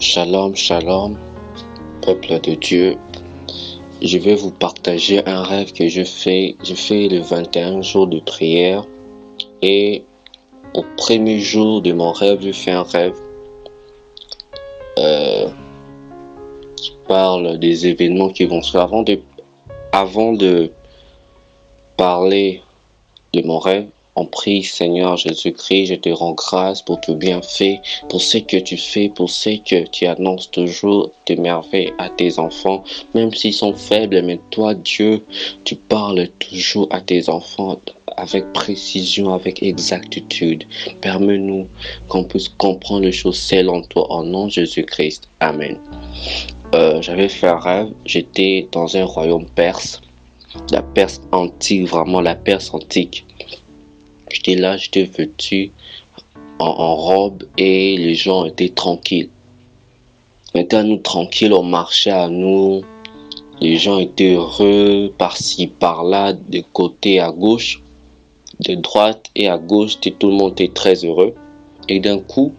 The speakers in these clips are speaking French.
Shalom, shalom, peuple de Dieu. Je vais vous partager un rêve que je fais. Je fais le 21 jours de prière et au premier jour de mon rêve, je fais un rêve qui parle des événements qui vont se faire. Avant de parler de mon rêve, on prie, Seigneur Jésus-Christ, je te rends grâce pour tout bienfait, pour ce que tu fais, pour ce que tu annonces toujours tes merveilles à tes enfants, même s'ils sont faibles, mais toi, Dieu, tu parles toujours à tes enfants avec précision, avec exactitude. Permets-nous qu'on puisse comprendre les choses selon toi, en nom de Jésus-Christ. Amen. J'avais fait un rêve, j'étais dans un royaume perse, la Perse antique, vraiment la Perse antique. J'étais là, j'étais vêtu en robe et les gens étaient tranquilles. On était à nous tranquilles, on marchait à nous. Les gens étaient heureux par-ci, par-là, de côté à gauche, de droite et à gauche. Tout le monde était très heureux. Et d'un coup,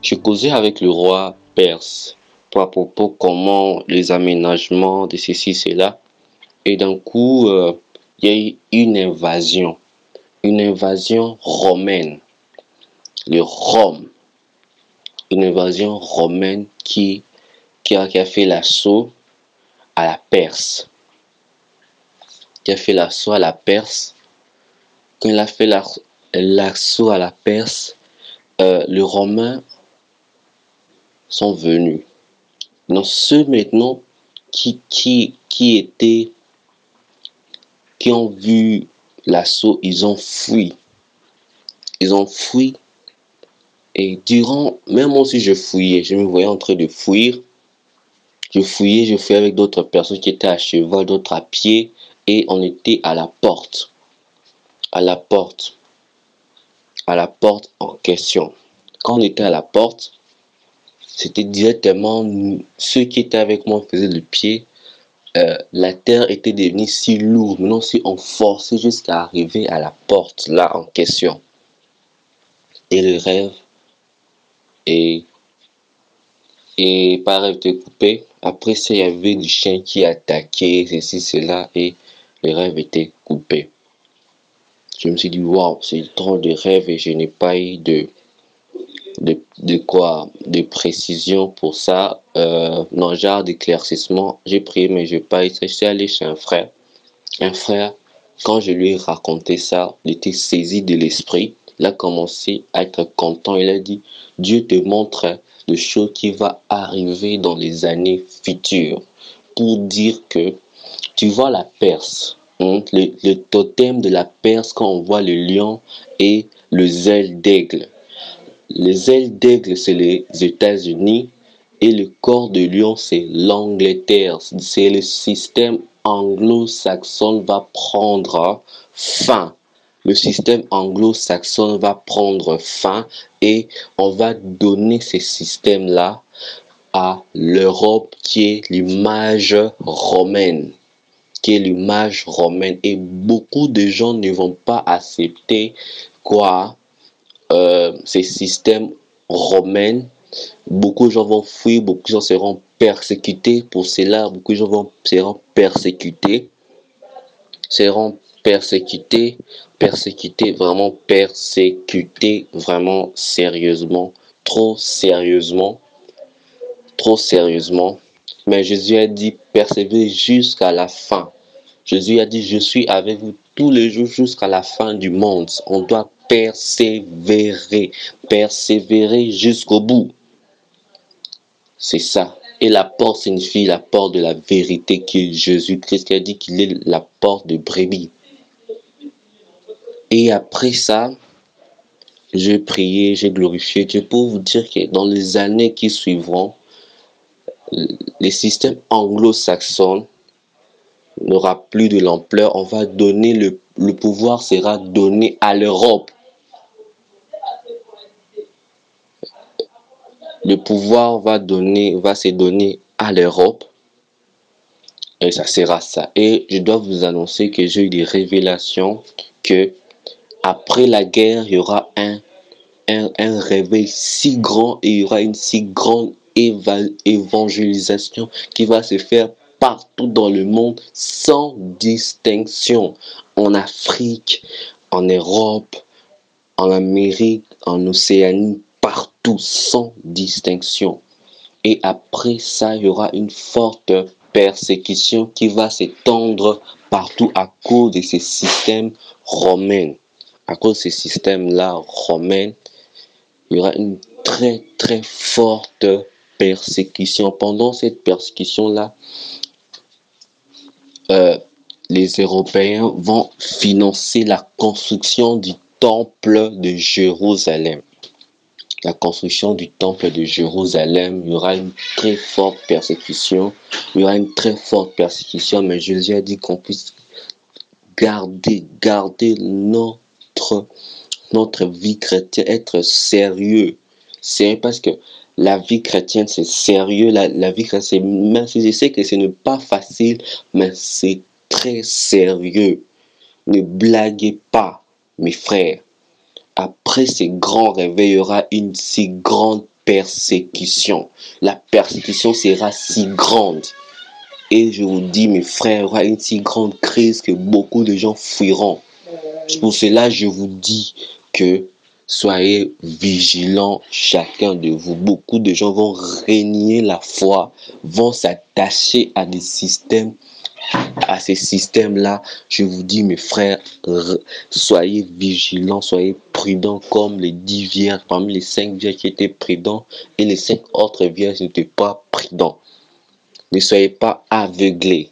je causais avec le roi perse à propos comment les aménagements de ceci, cela. Et d'un coup, il y a eu une invasion romaine, le Rome, une invasion romaine qui a fait l'assaut à la Perse. Quand il a fait l'assaut à la Perse, les Romains sont venus. Donc ceux maintenant qui ont vu l'assaut, ils ont fui. Et même moi aussi je fouillais, je me voyais en train de fuir. Je fouillais avec d'autres personnes qui étaient à cheval, d'autres à pied, et on était à la porte en question. Quand on était à la porte, c'était directement ceux qui étaient avec moi faisaient le pied. La terre était devenue si lourde, maintenant si on forçait jusqu'à arriver à la porte là en question. Et le rêve et par rêve était coupé. Après ça, il y avait du chien qui attaquait, ceci, cela, et le rêve était coupé. Je me suis dit, waouh, c'est trop de rêve et je n'ai pas eu de précision pour ça. Non, genre d'éclaircissement. J'ai prié, mais je n'ai pas eu ça. Je suis allé chez un frère. Quand je lui ai raconté ça, il était saisi de l'esprit. Il a commencé à être content. Il a dit, Dieu te montre les choses qui vont arriver dans les années futures. Pour dire que, tu vois la Perse, le totem de la Perse, quand on voit le lion et le zèle d'aigle. Les ailes d'aigle, c'est les États-Unis et le corps de lion, c'est l'Angleterre. C'est le système anglo-saxon va prendre fin. Le système anglo-saxon va prendre fin et on va donner ces systèmes-là à l'Europe qui est l'image romaine. Et beaucoup de gens ne vont pas accepter ces systèmes romains. Beaucoup de gens vont fuir, beaucoup de gens seront persécutés pour cela. Beaucoup de gens seront persécutés, vraiment sérieusement, trop sérieusement. Mais Jésus a dit, persévérez jusqu'à la fin. Jésus a dit, je suis avec vous tous les jours jusqu'à la fin du monde. On doit persévérer jusqu'au bout. C'est ça. Et la porte signifie la porte de la vérité, qui est Jésus-Christ, qui a dit qu'il est la porte de brebis. Et après ça, j'ai prié, j'ai glorifié Dieu pour vous dire que dans les années qui suivront, les systèmes anglo-saxons n'aura plus de l'ampleur. On va donner le pouvoir sera donné à l'Europe. Le pouvoir va se donner à l'Europe. Et ça sera ça. Et je dois vous annoncer que j'ai eu des révélations que après la guerre, il y aura un réveil si grand et il y aura une si grande évangélisation qui va se faire partout dans le monde sans distinction. En Afrique, en Europe, en Amérique, en Océanie, partout sans distinction. Et après ça, il y aura une forte persécution qui va s'étendre partout à cause de ces systèmes romains. À cause de ces systèmes-là romains, il y aura une très très forte persécution. Pendant cette persécution-là, les Européens vont financer la construction du temple de Jérusalem. La construction du temple de Jérusalem, il y aura une très forte persécution. Il y aura une très forte persécution, mais Jésus a dit qu'on puisse garder notre vie chrétienne, être sérieux. C'est parce que la vie chrétienne, c'est sérieux. La vie chrétienne, même si je sais que ce n'est pas facile, mais c'est très sérieux. Ne blaguez pas, mes frères. Après ces grands réveils, il y aura une si grande persécution. La persécution sera si grande. Et je vous dis, mes frères, il y aura une si grande crise que beaucoup de gens fuiront. Pour cela, je vous dis que soyez vigilants, chacun de vous. Beaucoup de gens vont renier la foi, vont s'attacher à des systèmes, à ces systèmes-là. Je vous dis, mes frères, soyez vigilants, soyez prudents comme les 10 vierges, parmi les 5 vierges qui étaient prudents et les 5 autres vierges n'étaient pas prudents. Ne soyez pas aveuglés.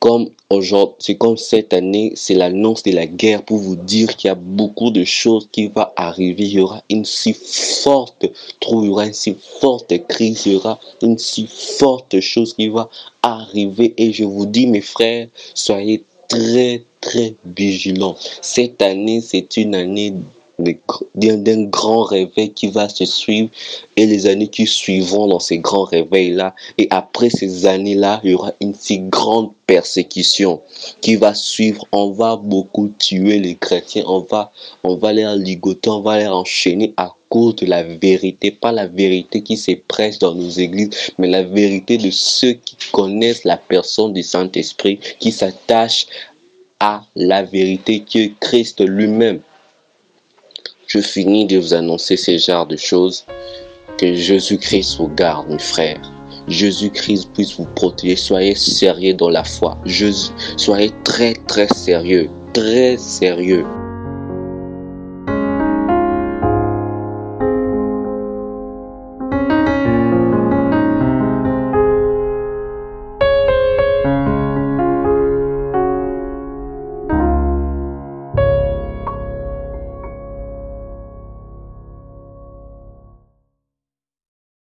Comme aujourd'hui, c'est comme cette année, c'est l'annonce de la guerre pour vous dire qu'il y a beaucoup de choses qui vont arriver. Il y aura une si forte trouille, il y aura une si forte crise, il y aura une si forte chose qui va arriver. Et je vous dis, mes frères, soyez très, très vigilants. Cette année, c'est une année d'un grand réveil qui va se suivre et les années qui suivront dans ces grands réveils-là. Et après ces années-là, il y aura une si grande persécution qui va suivre. On va beaucoup tuer les chrétiens, on va les ligoter, on va les enchaîner à cause de la vérité. Pas la vérité qui se prêche dans nos églises, mais la vérité de ceux qui connaissent la personne du Saint-Esprit, qui s'attachent à la vérité qui est Christ lui-même. Je finis de vous annoncer ce genre de choses. Que Jésus-Christ vous garde, mes frères. Jésus-Christ puisse vous protéger. Soyez sérieux dans la foi. Soyez très, très sérieux. Très sérieux.